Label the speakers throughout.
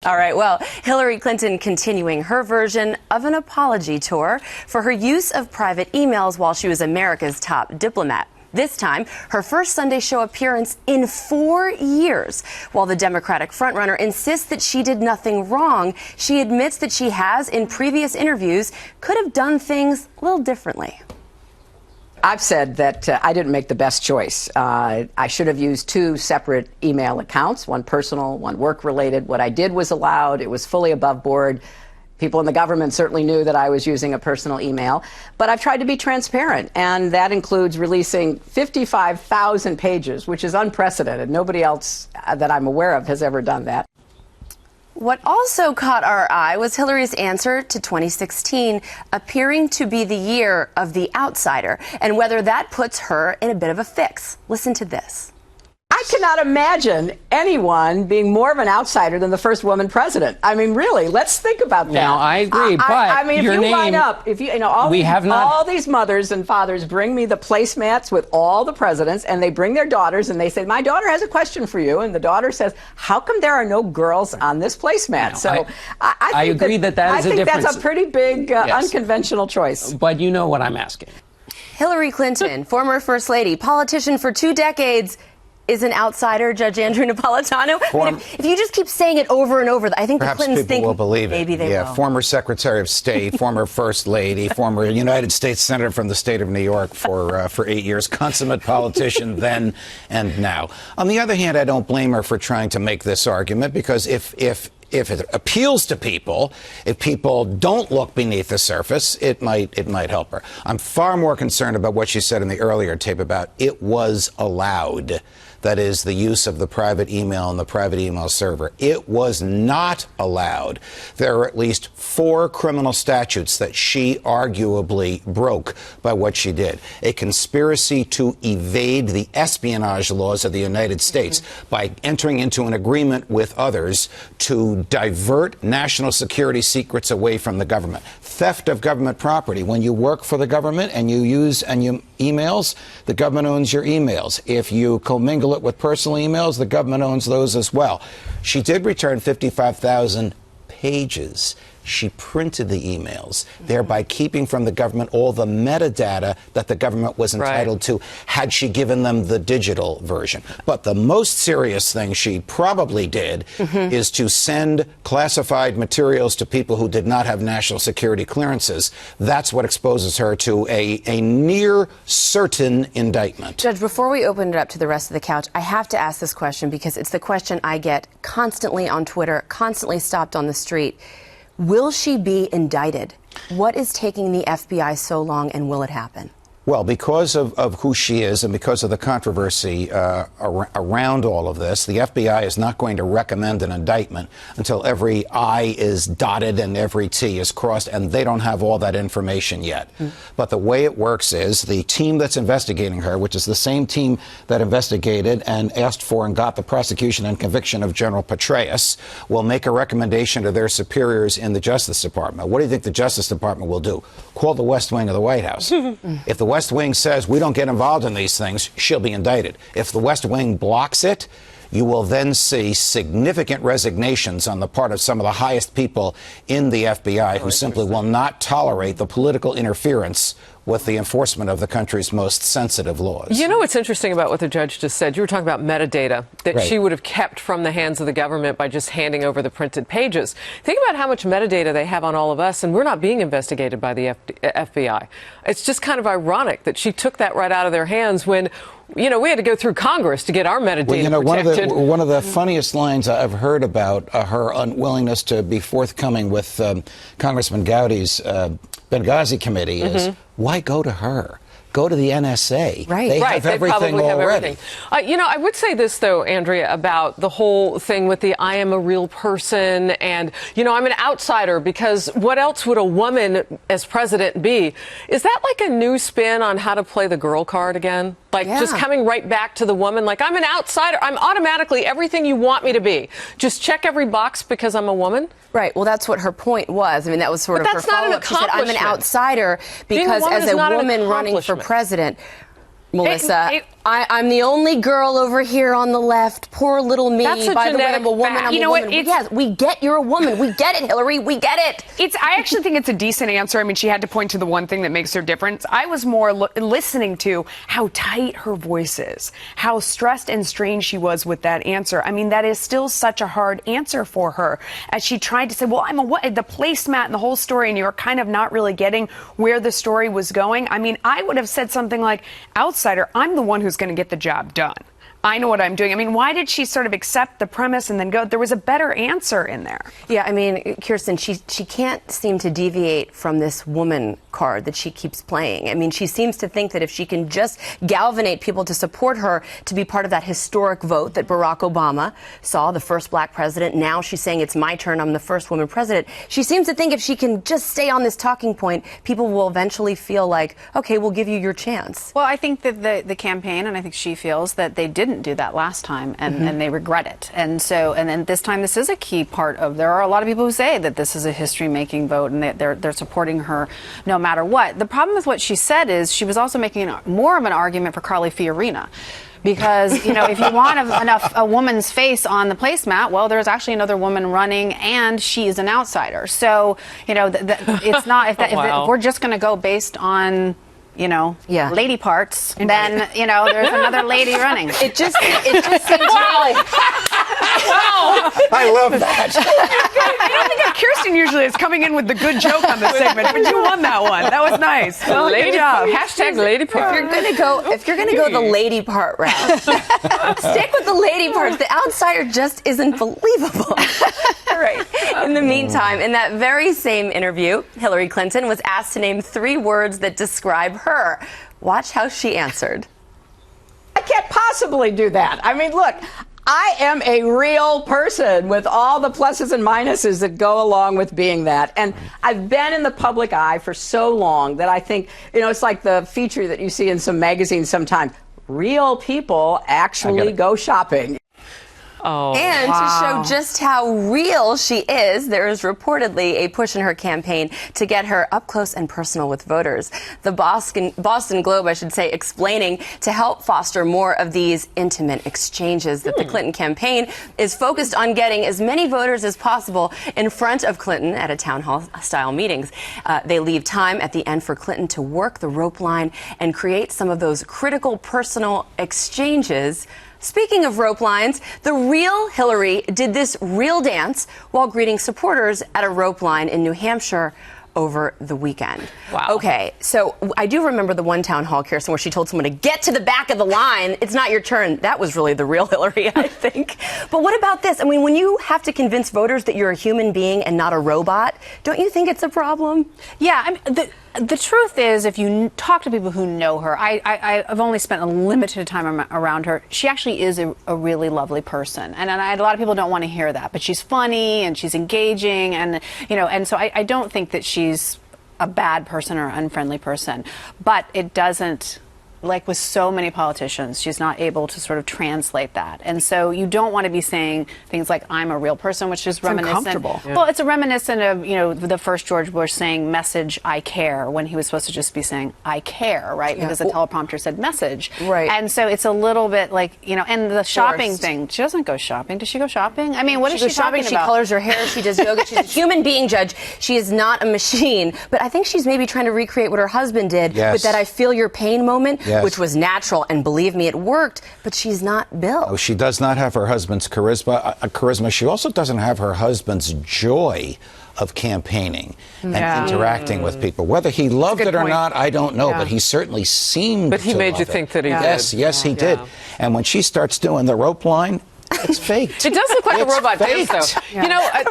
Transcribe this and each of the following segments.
Speaker 1: All right, well, Hillary Clinton continuing her version of an apology tour for her use of private emails while she was America's top diplomat. This time, her first Sunday show appearance in 4 years. While the Democratic frontrunner insists that she did nothing wrong, she admits that she has, in previous interviews, could have done things a little differently.
Speaker 2: I've said that I didn't make the best choice. I should have used 2 separate email accounts, one personal, one work-related. What I did was allowed. It was fully above board. People in the government certainly knew that I was using a personal email. But I've tried to be transparent, and that includes releasing 55,000 pages, which is unprecedented. Nobody else that I'm aware of has ever done that.
Speaker 1: What also caught our eye was Hillary's answer to 2016 appearing to be the year of the outsider, and whether that puts her in a bit of a fix. Listen to this.
Speaker 2: I cannot imagine anyone being more of an outsider than the first woman president. I mean, really, let's think about that.
Speaker 3: Now, I agree, but
Speaker 2: I mean,
Speaker 3: your
Speaker 2: if you
Speaker 3: name,
Speaker 2: line up, if you know, all these mothers and fathers bring me the placemats with all the presidents, and they bring their daughters, and they say, my daughter has a question for you, and the daughter says, how come there are no girls on this placemat? So
Speaker 3: I agree that is a difference.
Speaker 2: I think that's a pretty big, unconventional choice.
Speaker 3: But you know what I'm asking.
Speaker 1: Hillary Clinton, former First Lady, politician for 2 decades, is an outsider, Judge Andrew Napolitano. I mean, if you just keep saying it over and over, I think the Clintons think
Speaker 4: will believe it.
Speaker 1: Maybe they will.
Speaker 4: Former Secretary of State, former First Lady, former United States Senator from the state of New York for 8 years, consummate politician then and now. On the other hand, I don't blame her for trying to make this argument, because if it appeals to people, if people don't look beneath the surface, it might help her. I'm far more concerned about what she said in the earlier tape about it was allowed. That is, the use of the private email and the private email server. It was not allowed. There are at least 4 criminal statutes that she arguably broke by what she did. A conspiracy to evade the espionage laws of the United States by entering into an agreement with others to divert national security secrets away from the government. Theft of government property. When you work for the government and you use emails, the government owns your emails. If you commingle it with personal emails, the government owns those as well. She did return 55,000 pages. She printed the emails, thereby keeping from the government all the metadata that the government was entitled to had she given them the digital version. But the most serious thing she probably did is to send classified materials to people who did not have national security clearances. That's what exposes her to a near certain indictment.
Speaker 1: Judge, before we open it up to the rest of the couch, I have to ask this question because it's the question I get constantly on Twitter, constantly stopped on the street. Will she be indicted? What is taking the FBI so long, and will it happen?
Speaker 4: Well, because of who she is and because of the controversy around all of this, the FBI is not going to recommend an indictment until every I is dotted and every T is crossed, and they don't have all that information yet. But the way it works is the team that's investigating her, which is the same team that investigated and asked for and got the prosecution and conviction of General Petraeus, will make a recommendation to their superiors in the Justice Department. What do you think the Justice Department will do? Call the West Wing of the White House. If the West Wing says we don't get involved in these things, she'll be indicted. If the West Wing blocks it, you will then see significant resignations on the part of some of the highest people in the FBI who simply will not tolerate the political interference with the enforcement of the country's most sensitive laws.
Speaker 5: You know what's interesting about what the judge just said? You were talking about metadata that she would have kept from the hands of the government by just handing over the printed pages. Think about how much metadata they have on all of us, and we're not being investigated by the FBI. It's just kind of ironic that she took that right out of their hands when, you know, we had to go through Congress to get our metadata protected.
Speaker 4: One of the funniest lines I've heard about her unwillingness to be forthcoming with Congressman Gowdy's Benghazi committee is, why go to her? Go to the NSA. They have everything already.
Speaker 5: You know, I would say this, though, Andrea, about the whole thing with the I am a real person and, you know, I'm an outsider because what else would a woman as president be? Is that like a new spin on how to play the girl card again? Like just coming right back to the woman, like I'm an outsider. I'm automatically everything you want me to be. Just check every box because I'm a woman.
Speaker 1: Right. Well, that's what her point was. I mean, that was sort of her follow-up. She said, I'm an outsider because as a woman running for president, Melissa, I'm the only girl over here on the left. Poor little me.
Speaker 5: That's a
Speaker 1: By the way, I'm a woman.
Speaker 5: genetic
Speaker 1: I'm
Speaker 5: fact.
Speaker 1: a woman. Yes, we get you're a woman. We get it, Hillary. We get it.
Speaker 6: I actually think it's a decent answer. I mean, she had to point to the one thing that makes her different. I was more listening to how tight her voice is, how stressed and strained she was with that answer. I mean, that is still such a hard answer for her. As she tried to say, well, the placemat and the whole story, and you're kind of not really getting where the story was going. I mean, I would have said something like, outsider, I'm the one who's going to get the job done. I know what I'm doing. I mean, why did she sort of accept the premise and then go? There was a better answer in there.
Speaker 1: Yeah, I mean, Kirsten, she can't seem to deviate from this woman card that she keeps playing. I mean, she seems to think that if she can just galvanate people to support her to be part of that historic vote that Barack Obama saw, the first black president. Now she's saying it's my turn. I'm the first woman president. She seems to think if she can just stay on this talking point, people will eventually feel like, okay, we'll give you your chance.
Speaker 7: Well, I think that the campaign, and I think she feels that they didn't do that last time, and they regret it. And then this time, this is a key part of. There are a lot of people who say that this is a history-making vote, and they're supporting her no matter what. The problem with what she said is she was also making more of an argument for Carly Fiorina. Because, if you want a woman's face on the placemat, well, there's actually another woman running, and she is an outsider. So, it's not, if we're just going to go based on, lady parts, then, there's another lady running.
Speaker 1: It just seems like...
Speaker 4: I love that.
Speaker 6: I don't think that Kirsten usually is coming in with the good joke on this segment, but you won that one. That was nice. Well, good job.
Speaker 5: Hashtag lady part.
Speaker 1: If you're gonna go the lady part route, stick with the lady parts. The outsider just isn't believable. All right. In the meantime, in that very same interview, Hillary Clinton was asked to name 3 words that describe her. Watch how she answered.
Speaker 2: I can't possibly do that. I mean, look, I am a real person with all the pluses and minuses that go along with being that. And I've been in the public eye for so long that I think, it's like the feature that you see in some magazines sometimes. Real people actually go shopping.
Speaker 1: Oh, and to show just how real she is, there is reportedly a push in her campaign to get her up close and personal with voters. The Boston Globe, I should say, explaining to help foster more of these intimate exchanges that the Clinton campaign is focused on getting as many voters as possible in front of Clinton at a town hall style meetings. They leave time at the end for Clinton to work the rope line and create some of those critical personal exchanges. Speaking of rope lines, the real Hillary did this real dance while greeting supporters at a rope line in New Hampshire over the weekend.
Speaker 5: Wow.
Speaker 1: Okay, so I do remember the one town hall, Kirsten, where she told someone to get to the back of the line. It's not your turn. That was really the real Hillary, I think. But what about this? I mean, when you have to convince voters that you're a human being and not a robot, don't you think it's a problem?
Speaker 7: Yeah, I mean, the truth is, if you talk to people who know her, I've only spent a limited time around her. She actually is a really lovely person, and a lot of people don't want to hear that. But she's funny and she's engaging, and so I don't think that she's a bad person or an unfriendly person. But it doesn't. Like with so many politicians, she's not able to sort of translate that. And so you don't want to be saying things like, I'm a real person, which is reminiscent.
Speaker 6: Uncomfortable.
Speaker 7: Well, it's a reminiscent of, the first George Bush saying message, I care, when he was supposed to just be saying, I care, right? Yeah. Because the teleprompter said message.
Speaker 1: Right.
Speaker 7: And so it's a little bit like, and the shopping thing. She doesn't go shopping. Does she go shopping? I mean, what is she talking
Speaker 1: She
Speaker 7: about?
Speaker 1: colors her hair. She does yoga. She's a human being, Judge. She is not a machine. But I think she's maybe trying to recreate what her husband did with that I feel your pain moment, which was natural. And believe me, it worked, but she's not Bill.
Speaker 4: Oh, she does not have her husband's charisma. She also doesn't have her husband's joy of campaigning and interacting with people. Whether he loved it or not, I don't know, but he certainly seemed
Speaker 5: But he
Speaker 4: to
Speaker 5: made
Speaker 4: love
Speaker 5: you
Speaker 4: it.
Speaker 5: think that he
Speaker 4: Yes,
Speaker 5: did.
Speaker 4: yes, he did. And when she starts doing the rope line, it's faked.
Speaker 5: It does look like a robot dance, though.
Speaker 1: Yeah.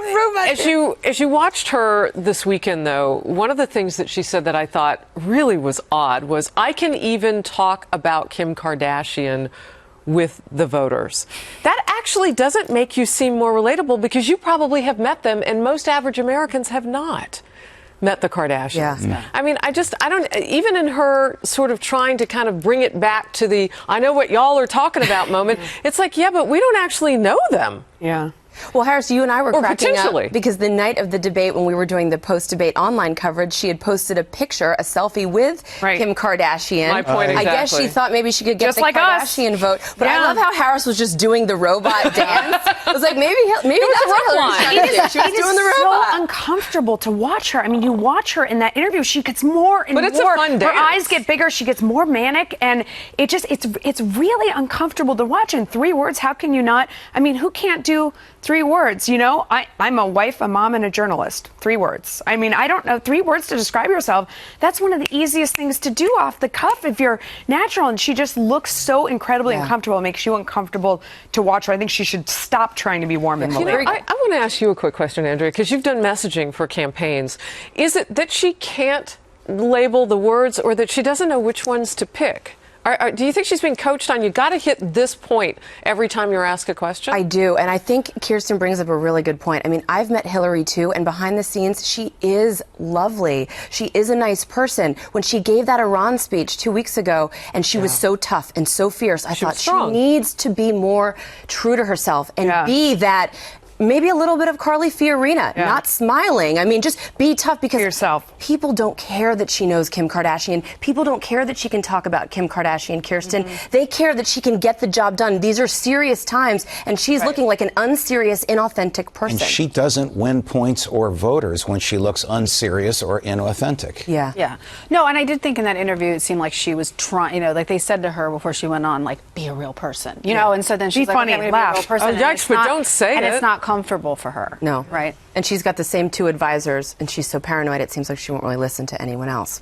Speaker 5: As you watched her this weekend, though, one of the things that she said that I thought really was odd was, I can even talk about Kim Kardashian with the voters. That actually doesn't make you seem more relatable, because you probably have met them, and most average Americans have not met the Kardashians.
Speaker 1: Yeah.
Speaker 5: I mean, I don't, even in her sort of trying to kind of bring it back to the, I know what y'all are talking about moment, it's like, yeah, but we don't actually know them.
Speaker 6: Yeah.
Speaker 1: Well, Harris, you and I were
Speaker 5: Or
Speaker 1: cracking
Speaker 5: potentially.
Speaker 1: up because the night of the debate, when we were doing the post-debate online coverage, she had posted a picture, a selfie with Kim Kardashian.
Speaker 5: My point
Speaker 1: I guess
Speaker 5: exactly.
Speaker 1: she thought maybe she could get
Speaker 6: Just
Speaker 1: the
Speaker 6: like us.
Speaker 1: Kardashian vote. But I
Speaker 6: Yeah.
Speaker 1: love how Harris was just doing the robot dance. I was like, maybe that's what Hillary was trying to do. She was doing the
Speaker 6: It is
Speaker 1: robot.
Speaker 6: so uncomfortable to watch her. I mean, you watch her in that interview, she gets more and
Speaker 5: But it's a
Speaker 6: more.
Speaker 5: fun
Speaker 6: Her
Speaker 5: dance.
Speaker 6: eyes get bigger, she gets more manic, and it's really uncomfortable to watch. In 3 words, how can you not? I mean, who can't do 3 words? You know, I'm a wife, a mom, and a journalist. 3 words. I mean, I don't know, 3 words to describe yourself. That's one of the easiest things to do off the cuff if you're natural. And she just looks so incredibly uncomfortable. It makes you uncomfortable to watch her. I think she should stop trying to be warm and
Speaker 5: You know,
Speaker 6: believable.
Speaker 5: I want to ask you a quick question, Andrea, because you've done messaging for campaigns. Is it that she can't label the words or that she doesn't know which ones to pick? Do you think she's being coached on, you got to hit this point every time you're asked a question?
Speaker 1: I do, and I think Kirsten brings up a really good point. I mean, I've met Hillary too, and behind the scenes, she is lovely. She is a nice person. When she gave that Iran speech 2 weeks ago, and she was so tough and so fierce, I thought
Speaker 5: was strong.
Speaker 1: she needs to be more true to herself and be that. Maybe a little bit of Carly Fiorina, not smiling. I mean, just be tough because
Speaker 6: yourself.
Speaker 1: People don't care that she knows Kim Kardashian. People don't care that she can talk about Kim Kardashian, Kirsten. They care that she can get the job done. These are serious times, and she's looking like an unserious, inauthentic person.
Speaker 4: And she doesn't win points or voters when she looks unserious or inauthentic.
Speaker 1: Yeah.
Speaker 7: Yeah. No, and I did think in that interview it seemed like she was trying, you know, like they said to her before she went on, like, be a real person, you know, and so then she's like,
Speaker 6: funny,
Speaker 7: okay, I'm gonna
Speaker 6: laugh.
Speaker 7: be a real person.
Speaker 5: Oh,
Speaker 7: and
Speaker 5: yikes,
Speaker 7: it's
Speaker 5: but
Speaker 7: not-
Speaker 5: don't say
Speaker 7: and
Speaker 5: it.
Speaker 7: it's not comfortable for her.
Speaker 1: No.
Speaker 7: Right.
Speaker 1: And she's got the same 2 advisors, and she's so paranoid it seems like she won't really listen to anyone else.